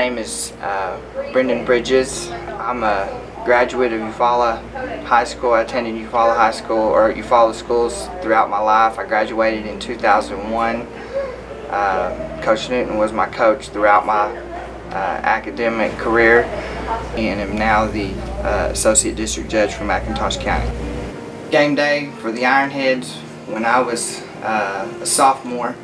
name is Brendan Bridges. I'm a graduate of Eufaula High School. I attended Eufaula High School or Eufaula schools throughout my life. I graduated in 2001. Coach Newton was my coach throughout my academic career, and am now the Associate District Judge for McIntosh County. Game day for the Ironheads, when I was a sophomore,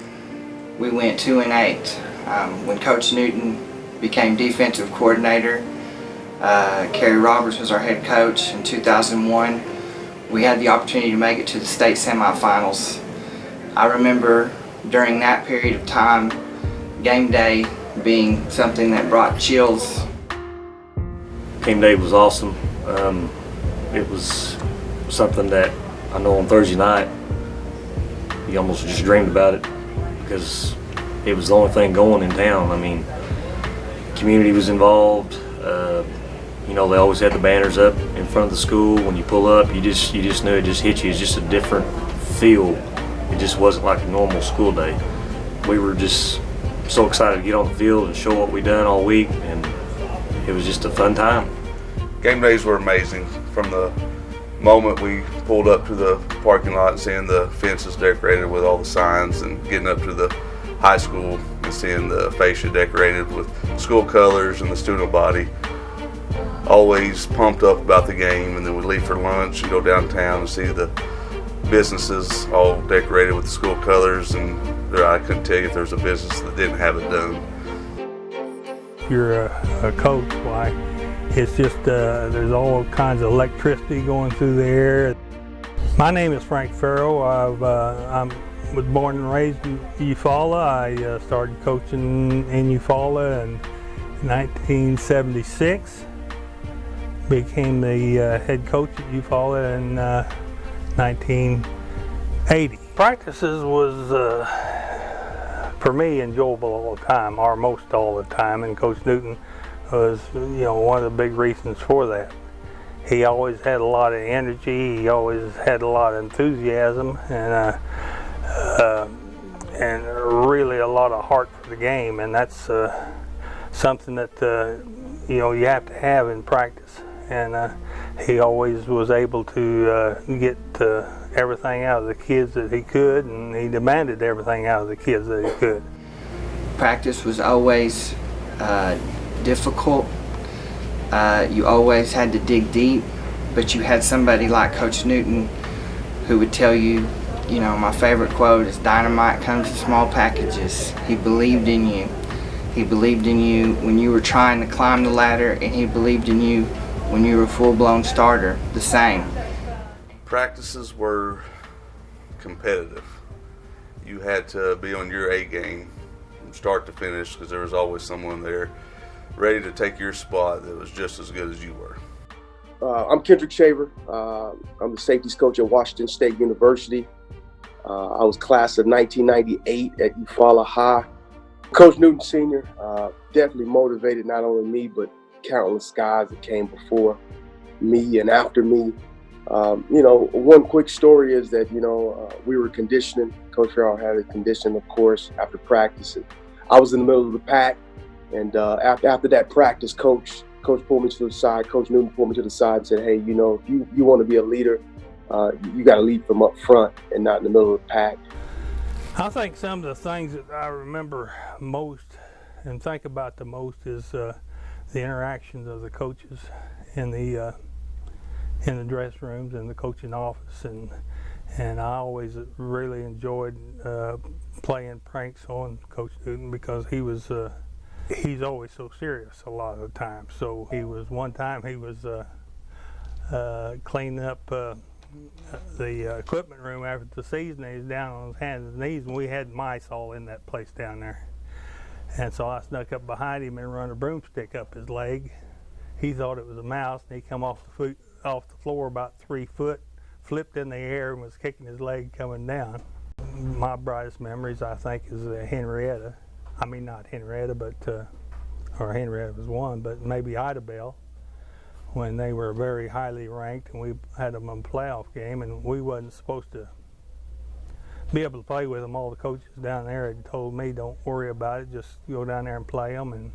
we went 2-8. When Coach Newton became defensive coordinator, Kerry Roberts was our head coach in 2001. We had the opportunity to make it to the state semifinals. I remember during that period of time, game day being something that brought chills. Game day was awesome. It was something that I know on Thursday night, you almost just dreamed about it because it was the only thing going in town. I mean, community was involved. You know, they always had the banners up in front of the school. When you pull up, you just knew it just hit you. It's just a different feel. It just wasn't like a normal school day. We were just so excited to get on the field and show what we done all week, and it was just a fun time. Game days were amazing. From the moment we pulled up to the parking lot and seeing the fences decorated with all the signs, and getting up to the high school and seeing the fascia decorated with school colors and the student body. Always pumped up about the game, and then we leave for lunch and go downtown and see the businesses all decorated with the school colors, and I couldn't tell you if there was a business that didn't have it done. You're a coach, why? It's just there's all kinds of electricity going through the air. My name is Frank Ferro. I was born and raised in Eufaula. I started coaching in Eufaula in 1976. Became the head coach at Eufaula in 1980. Practices was, for me, enjoyable all the time, or most all the time, and Coach Newton was, one of the big reasons for that. He always had a lot of energy. He always had a lot of enthusiasm, and really a lot of heart for the game, and that's something that you have to have in practice. And he always was able to get everything out of the kids that he could, and he demanded everything out of the kids that he could. Practice was always difficult. You always had to dig deep, but you had somebody like Coach Newton who would tell you, my favorite quote is, "Dynamite comes in small packages." He believed in you. He believed in you when you were trying to climb the ladder, and he believed in you when you were a full-blown starter, the same. Practices were competitive. You had to be on your A game from start to finish, because there was always someone there ready to take your spot that was just as good as you were. I'm Kendrick Shaver. I'm the safeties coach at Washington State University. I was class of 1998 at Eufaula High. Coach Newton Sr. Definitely motivated not only me, but countless guys that came before me and after me. One quick story is that, we were conditioning. Coach Ferro had a condition, of course, after practice. And I was in the middle of the pack, and after that practice, Coach pulled me to the side. Coach Newton pulled me to the side and said, "Hey, if you want to be a leader, you got to lead from up front and not in the middle of the pack." I think some of the things that I remember most and think about the most is the interactions of the coaches in the dressing rooms and the coaching office, and I always really enjoyed playing pranks on Coach Newton, because he's always so serious a lot of the time. So one time he was cleaning up the equipment room after the season. He was down on his hands and knees, and we had mice all in that place down there. And so I snuck up behind him and run a broomstick up his leg. He thought it was a mouse, and he come off the floor about 3 foot, flipped in the air, and was kicking his leg coming down. My brightest memories, I think, is Henrietta. I mean, not Henrietta, but or Henrietta was one, but maybe Idabel, when they were very highly ranked, and we had them in a playoff game, and we wasn't supposed to be able to play with them. All the coaches down there had told me, "Don't worry about it, just go down there and play them." And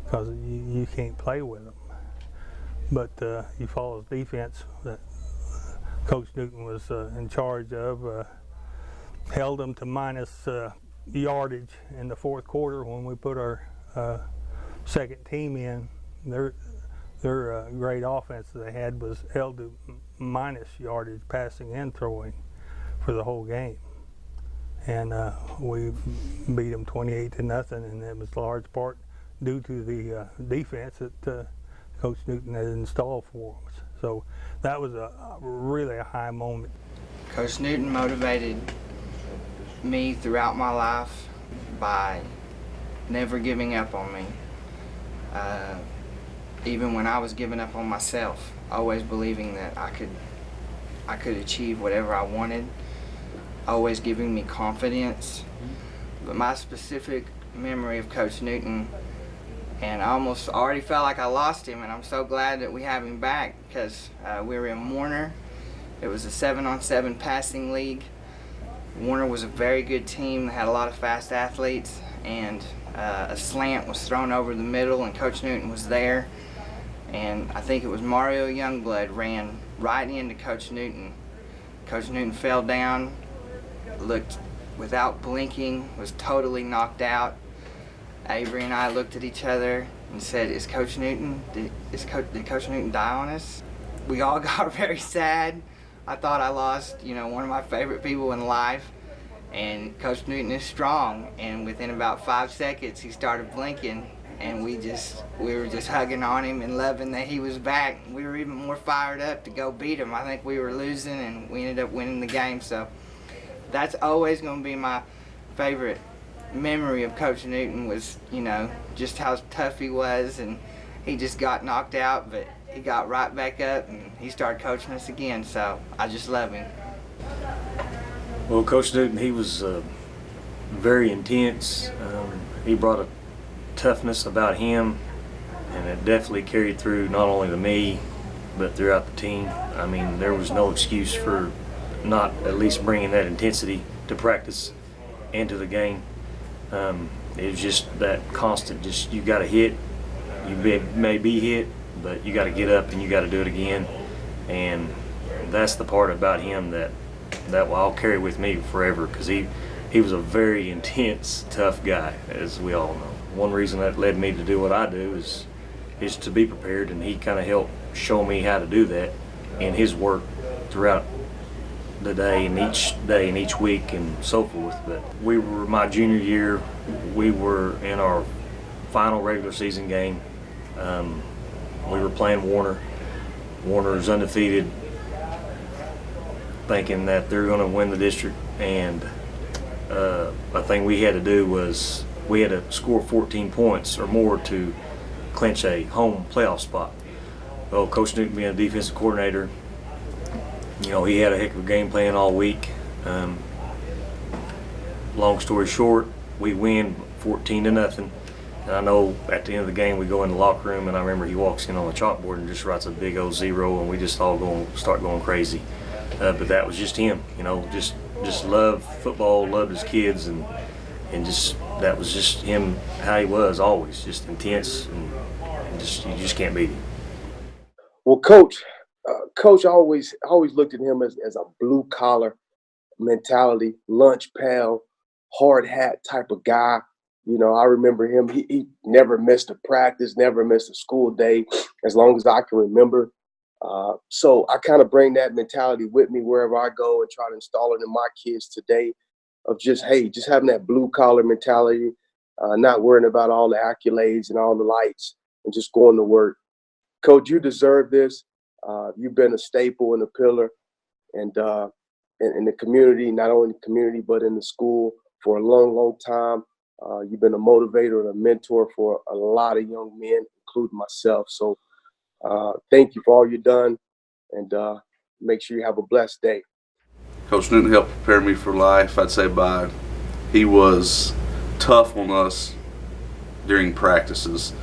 because you can't play with them. But Eufaula's defense that Coach Newton was in charge of held them to minus yardage in the fourth quarter when we put our second team in. Their great offense that they had was held to minus yardage passing and throwing for the whole game. And we beat them 28-0, and it was large part due to the defense that Coach Newton had installed for us. So that was really a high moment. Coach Newton motivated me throughout my life by never giving up on me. Even when I was giving up on myself, always believing that I could achieve whatever I wanted, always giving me confidence. But my specific memory of Coach Newton, and I almost already felt like I lost him, and I'm so glad that we have him back because we were in Warner. It was a 7-on-7 passing league. Warner was a very good team. They had a lot of fast athletes, and a slant was thrown over the middle, and Coach Newton was there. And I think it was Mario Youngblood ran right into Coach Newton. Coach Newton fell down, looked without blinking, was totally knocked out. Avery and I looked at each other and said, did Coach Newton die on us? We all got very sad. I thought I lost, one of my favorite people in life. And Coach Newton is strong, and within about 5 seconds he started blinking, and we were just hugging on him and loving that he was back. We were even more fired up to go beat him. I think we were losing, and we ended up winning the game. So that's always going to be my favorite memory of Coach Newton was, just how tough he was, and he just got knocked out, but he got right back up and he started coaching us again. So I just love him. Well, Coach Newton, he was very intense. He brought a toughness about him, and it definitely carried through not only to me, but throughout the team. I mean, there was no excuse for not at least bringing that intensity to practice and to the game. It was just that constant, you got to hit. You may be hit, but you got to get up and you got to do it again. And that's the part about him that I'll carry with me forever, because he was a very intense, tough guy, as we all know. One reason that led me to do what I do is to be prepared, and he kind of helped show me how to do that in his work throughout the day and each week and so forth. But we were, my junior year, we were in our final regular season game. We were playing Warner. Warner's undefeated, thinking that they're going to win the district, and a thing we had to do was we had to score 14 points or more to clinch a home playoff spot. Well, Coach Newton, being a defensive coordinator, he had a heck of a game plan all week. Long story short, we win 14-0. And I know at the end of the game we go in the locker room, and I remember he walks in on the chalkboard and just writes a big old 0, and we just all start going crazy. But that was just him, just loved football, loved his kids, and just that was just him, how he was always, just intense, and you just can't beat him. Well, Coach always looked at him as a blue collar mentality, lunch pail, hard hat type of guy. I remember him. He never missed a practice, never missed a school day, as long as I can remember. So I kind of bring that mentality with me wherever I go and try to install it in my kids today, of just having that blue collar mentality, not worrying about all the accolades and all the lights, and just going to work. Coach, you deserve this. You've been a staple and a pillar, and in the community, not only in the community but in the school for a long, long time. You've been a motivator and a mentor for a lot of young men, including myself. So thank you for all you've done, and make sure you have a blessed day. Coach Newton helped prepare me for life, I'd say, he was tough on us during practices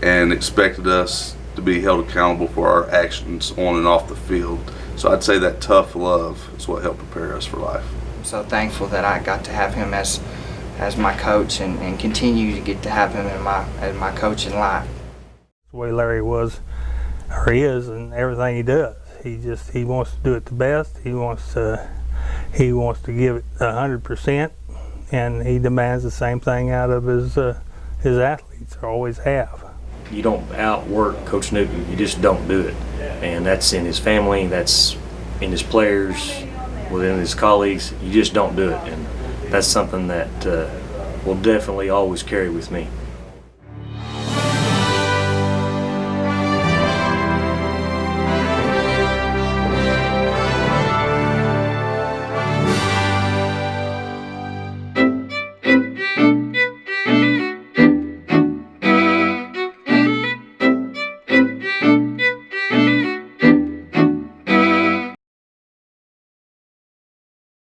and expected us to be held accountable for our actions on and off the field. So I'd say that tough love is what helped prepare us for life. I'm so thankful that I got to have him as as my coach and continue to get to have him as my coach in life. The way Larry was, or is, and everything he does, he wants to do it the best. He wants to give it 100%, and he demands the same thing out of his athletes, or always have. You don't outwork Coach Newton. You just don't do it, and that's in his family. That's in his players, within his colleagues. You just don't do it, and that's something that will definitely always carry with me.